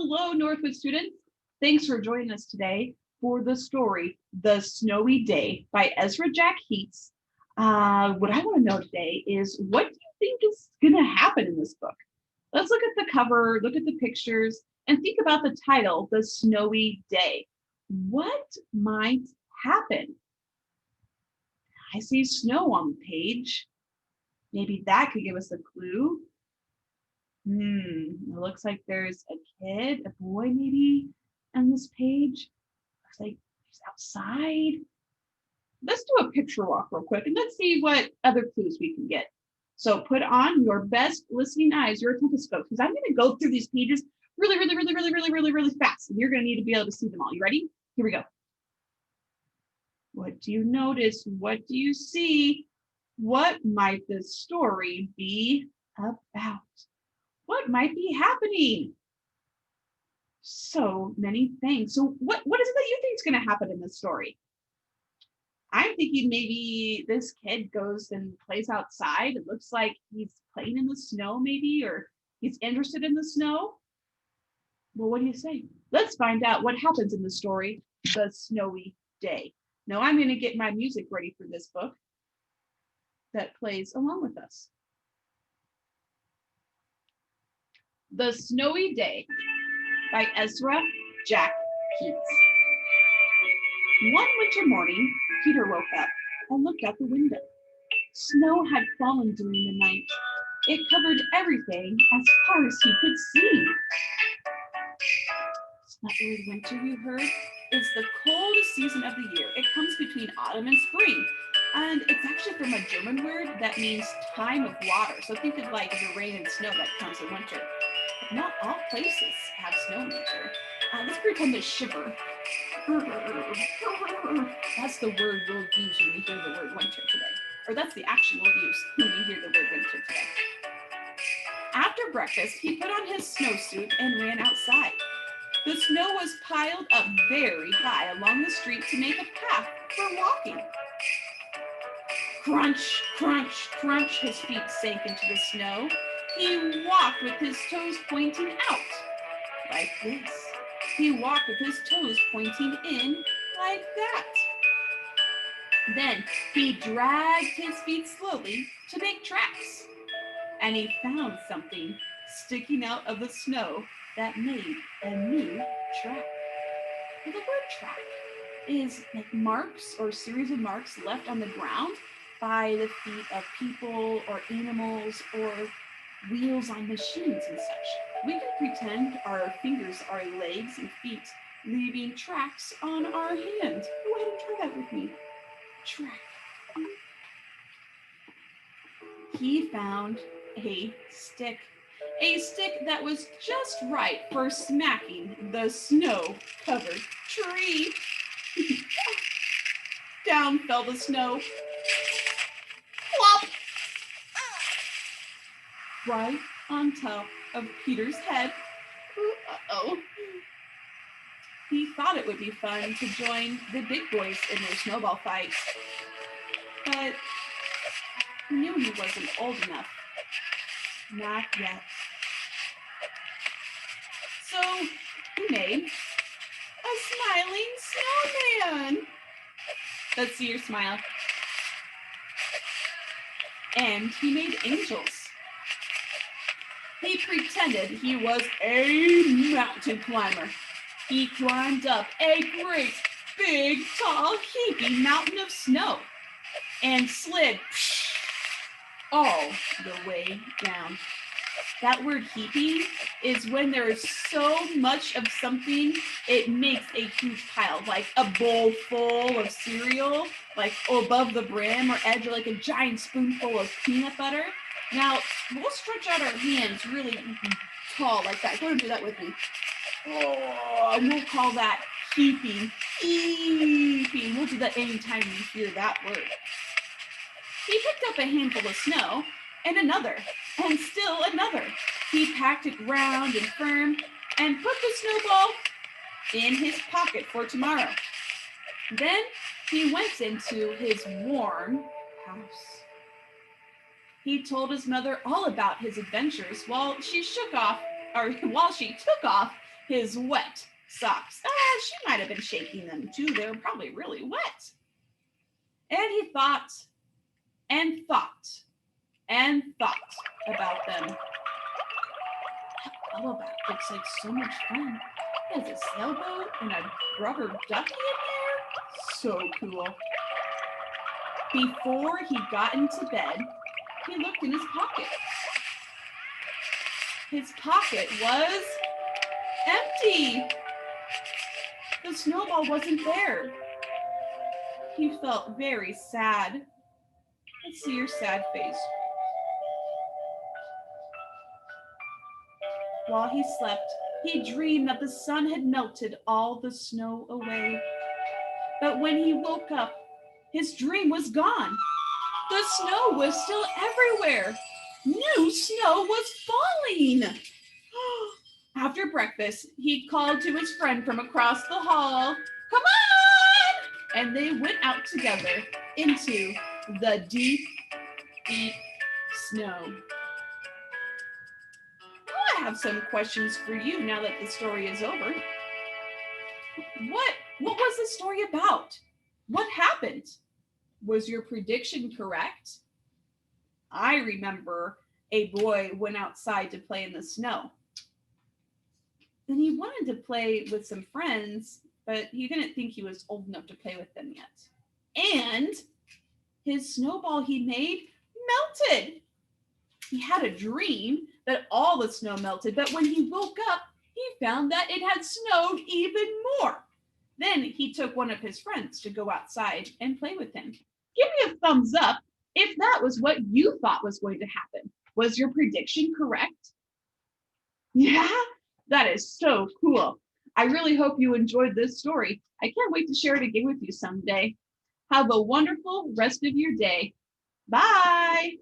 Hello, Northwood students. Thanks for joining us today for the story, The Snowy Day by Ezra Jack Keats. What I want to know today is, what do you think is going to happen in this book? Let's look at the cover, look at the pictures, and think about the title, The Snowy Day. What might happen? I see snow on the page. Maybe that could give us a clue. It looks like there's a kid, a boy maybe, on this page. Looks like he's outside. Let's do a picture walk real quick and let's see what other clues we can get. So put on your best listening eyes, your stethoscope, because I'm going to go through these pages really fast. And you're going to need to be able to see them all. You ready? Here we go. What do you notice? What do you see? What might this story be about? What might be happening? So many things. So what is it that you think is going to happen in this story? I'm thinking maybe this kid goes and plays outside. It looks like he's playing in the snow maybe, or he's interested in the snow. Well, what do you say? Let's find out what happens in the story, The Snowy Day. Now I'm going to get my music ready for this book that plays along with us. The Snowy Day by Ezra Jack Keats. One winter morning, Peter woke up and looked out the window. Snow had fallen during the night. It covered everything as far as he could see. That word winter you heard is the coldest season of the year. It comes between autumn and spring. And it's actually from a German word that means time of water. So think of like the rain and snow that comes in winter. But not all places have snow in winter. Let's pretend to shiver. That's the word we'll use when we hear the word winter today. Or that's the action we'll use when we hear the word winter today. After breakfast, he put on his snowsuit and ran outside. The snow was piled up very high along the street to make a path for walking. Crunch, crunch, crunch, his feet sank into the snow. He walked with his toes pointing out, like this. He walked with his toes pointing in, like that. Then he dragged his feet slowly to make tracks. And he found something sticking out of the snow that made a new track. Well, the word track is like marks or series of marks left on the ground by the feet of people or animals or wheels on machines and such. We can pretend our fingers are legs and feet, leaving tracks on our hands. Go ahead and try that with me. Track. He found a stick that was just right for smacking the snow-covered tree. Down fell the snow. Plop! Right on top of Peter's head. Uh-oh. He thought it would be fun to join the big boys in their snowball fight, but he knew he wasn't old enough. Not yet. So he made a smiling snowman. Let's see your smile. And he made angels. He pretended he was a mountain climber. He climbed up a great, big, tall, heaping mountain of snow and slid all the way down. That word heaping is when there is so much of something, it makes a huge pile, like a bowl full of cereal, like above the brim or edge, or like a giant spoonful of peanut butter. Now, we'll stretch out our hands really tall like that. Go ahead and do that with me. Oh, we'll call that heaping. Heaping. We'll do that anytime you hear that word. He picked up a handful of snow and another, and still another. He packed it round and firm and put the snowball in his pocket for tomorrow. Then he went into his warm house. He told his mother all about his adventures while she took off his wet socks. She might have been shaking them too. They were probably really wet. And he thought and thought and thought about them. That bubble bath looks like so much fun. There's a sailboat and a rubber ducky in there. So cool. Before he got into bed, he looked in his pocket. His pocket was empty. The snowball wasn't there. He felt very sad. Let's see your sad face. While he slept, he dreamed that the sun had melted all the snow away. But when he woke up, his dream was gone. The snow was still everywhere. New snow was falling. After breakfast, he called to his friend from across the hall, "Come on!" And they went out together into the deep, deep snow. I have some questions for you now that the story is over. What was the story about? What happened? Was your prediction correct? I remember a boy went outside to play in the snow. Then he wanted to play with some friends, but he didn't think he was old enough to play with them yet. And his snowball he made melted. He had a dream that all the snow melted, but when he woke up, he found that it had snowed even more. Then he took one of his friends to go outside and play with him. Give me a thumbs up if that was what you thought was going to happen. Was your prediction correct? Yeah, that is so cool. I really hope you enjoyed this story. I can't wait to share it again with you someday. Have a wonderful rest of your day. Bye.